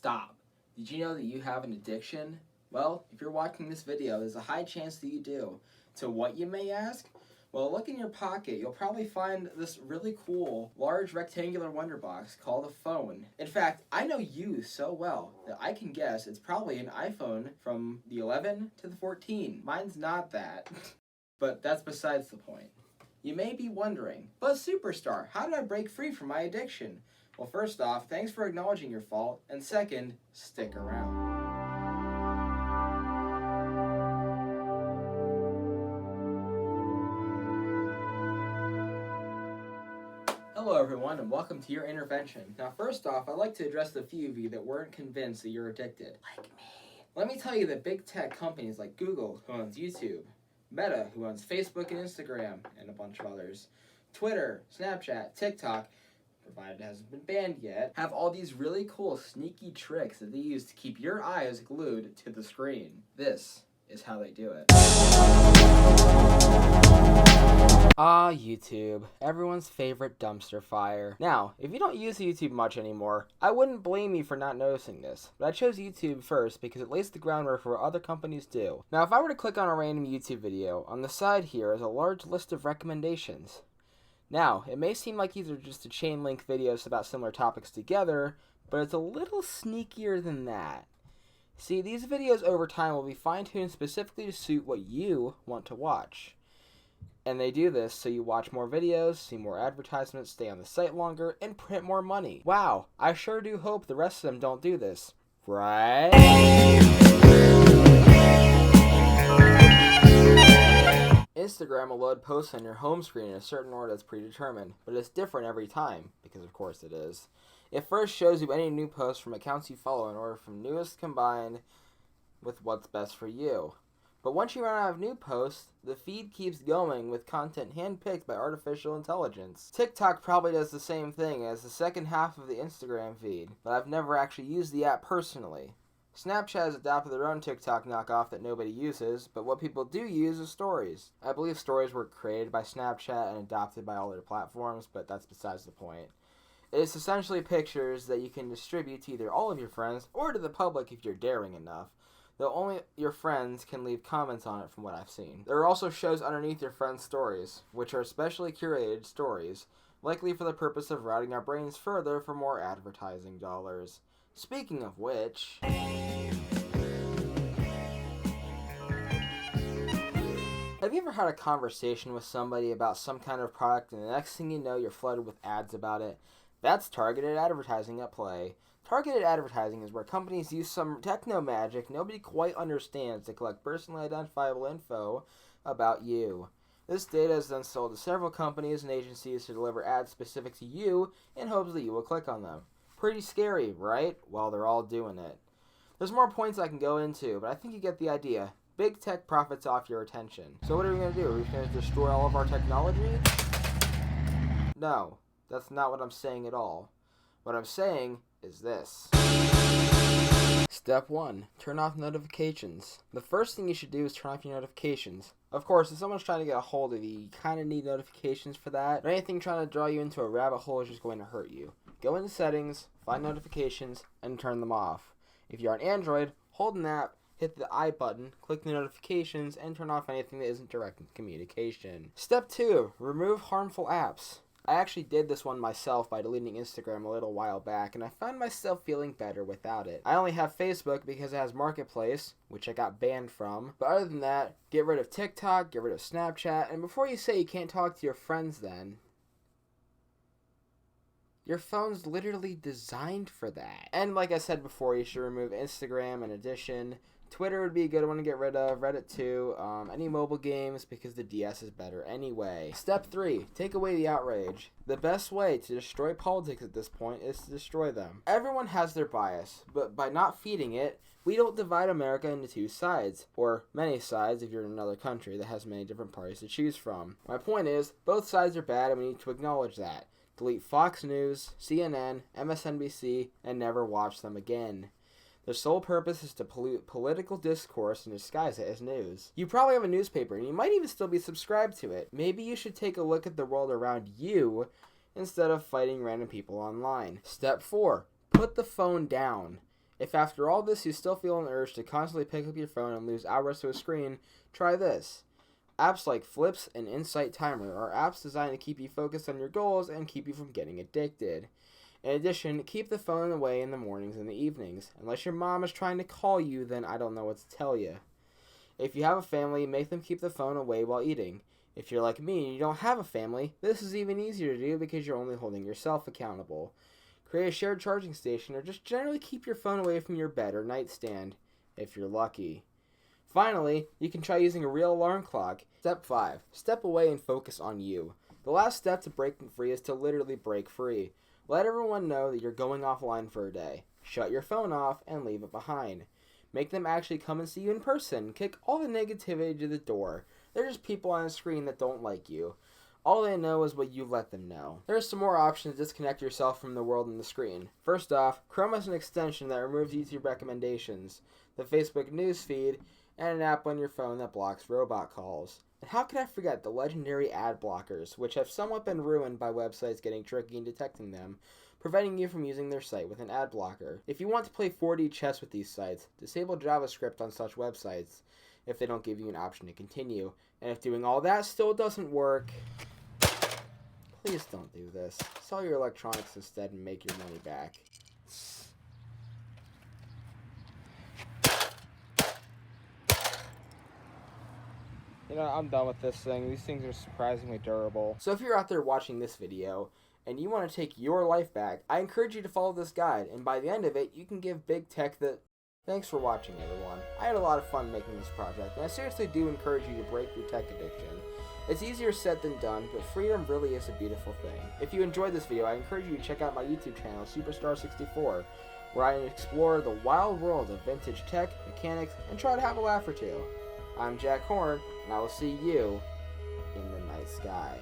Stop. Did you know that you have an addiction? Well, if you're watching this video, there's a high chance that you do. To what, you may ask? Well, look in your pocket. You'll probably find this really cool, large rectangular wonder box called a phone. In fact, I know you so well that I can guess it's probably an iPhone from the 11 to the 14. Mine's not that. But that's besides the point. You may be wondering, but Superstar, how did I break free from my addiction? Well, first off, thanks for acknowledging your fault, and second, stick around. Hello everyone, and welcome to your intervention. Now first off, I'd like to address the few of you that weren't convinced that you're addicted. Like me. Let me tell you that big tech companies like Google, who owns YouTube, Meta, who owns Facebook and Instagram, and a bunch of others, Twitter, Snapchat, TikTok, provided it hasn't been banned yet, have all these really cool sneaky tricks that they use to keep your eyes glued to the screen. This is how they do it. YouTube, everyone's favorite dumpster fire. Now, if you don't use YouTube much anymore, I wouldn't blame you for not noticing this, but I chose YouTube first because it lays the groundwork for what other companies do. Now, if I were to click on a random YouTube video, on the side here is a large list of recommendations. Now, it may seem like these are just a chain link videos about similar topics together, but it's a little sneakier than that. See, these videos over time will be fine-tuned specifically to suit what you want to watch. And they do this so you watch more videos, see more advertisements, stay on the site longer, and print more money. Wow, I sure do hope the rest of them don't do this. Right? Instagram will load posts on your home screen in a certain order that's predetermined, but it's different every time, because of course it is. It first shows you any new posts from accounts you follow in order from newest combined with what's best for you. But once you run out of new posts, the feed keeps going with content handpicked by artificial intelligence. TikTok probably does the same thing as the second half of the Instagram feed, but I've never actually used the app personally. Snapchat has adopted their own TikTok knockoff that nobody uses, but what people do use is stories. I believe stories were created by Snapchat and adopted by all their platforms, but that's besides the point. It's essentially pictures that you can distribute to either all of your friends or to the public if you're daring enough, though only your friends can leave comments on it from what I've seen. There are also shows underneath your friends' stories, which are specially curated stories, likely for the purpose of routing our brains further for more advertising dollars. Speaking of which... have you ever had a conversation with somebody about some kind of product and the next thing you know you're flooded with ads about it? That's targeted advertising at play. Targeted advertising is where companies use some techno magic nobody quite understands to collect personally identifiable info about you. This data is then sold to several companies and agencies to deliver ads specific to you in hopes that you will click on them. Pretty scary, right? Well, they're all doing it. There's more points I can go into, but I think you get the idea. Big tech profits off your attention. So what are we going to do? Are we going to destroy all of our technology? No, that's not what I'm saying at all. What I'm saying is this. Step 1. Turn off notifications. The first thing you should do is turn off your notifications. Of course, if someone's trying to get a hold of you, you kind of need notifications for that. But anything trying to draw you into a rabbit hole is just going to hurt you. Go into settings, find notifications, and turn them off. If you're on Android, hold an app, hit the I button, click the notifications, and turn off anything that isn't direct communication. Step 2. Remove harmful apps. I actually did this one myself by deleting Instagram a little while back, and I found myself feeling better without it. I only have Facebook because it has Marketplace, which I got banned from. But other than that, get rid of TikTok, get rid of Snapchat, and before you say you can't talk to your friends then, your phone's literally designed for that. And like I said before, you should remove Instagram in addition. Twitter would be a good one to get rid of, Reddit too, any mobile games because the DS is better anyway. Step 3, take away the outrage. The best way to destroy politics at this point is to destroy them. Everyone has their bias, but by not feeding it, we don't divide America into two sides, or many sides if you're in another country that has many different parties to choose from. My point is, both sides are bad and we need to acknowledge that. Delete Fox News, CNN, MSNBC, and never watch them again. Their sole purpose is to pollute political discourse and disguise it as news. You probably have a newspaper, and you might even still be subscribed to it. Maybe you should take a look at the world around you instead of fighting random people online. Step 4. Put the phone down. If after all this you still feel an urge to constantly pick up your phone and lose hours to a screen, try this. Apps like Flips and Insight Timer are apps designed to keep you focused on your goals and keep you from getting addicted. In addition, keep the phone away in the mornings and the evenings. Unless your mom is trying to call you, then I don't know what to tell you. If you have a family, make them keep the phone away while eating. If you're like me and you don't have a family, this is even easier to do because you're only holding yourself accountable. Create a shared charging station or just generally keep your phone away from your bed or nightstand, if you're lucky. Finally, you can try using a real alarm clock. Step 5. Step away and focus on you. The last step to breaking free is to literally break free. Let everyone know that you're going offline for a day. Shut your phone off and leave it behind. Make them actually come and see you in person. Kick all the negativity to the door. They're just people on a screen that don't like you. All they know is what you let them know. There are some more options to disconnect yourself from the world and the screen. First off, Chrome has an extension that removes YouTube recommendations, the Facebook news feed, and an app on your phone that blocks robot calls. And how could I forget the legendary ad blockers, which have somewhat been ruined by websites getting tricky in detecting them, preventing you from using their site with an ad blocker. If you want to play 4D chess with these sites, disable JavaScript on such websites if they don't give you an option to continue. And if doing all that still doesn't work, please don't do this. Sell your electronics instead and make your money back. You know, I'm done with this thing. These things are surprisingly durable. So if you're out there watching this video and you want to take your life back, I encourage you to follow this guide. And by the end of it, you can give big tech the... Thanks for watching, everyone. I had a lot of fun making this project, and I seriously do encourage you to break your tech addiction. It's easier said than done, but freedom really is a beautiful thing. If you enjoyed this video, I encourage you to check out my YouTube channel, Superstar64, where I explore the wild world of vintage tech, mechanics, and try to have a laugh or two. I'm Jack Horn, and I will see you in the night sky.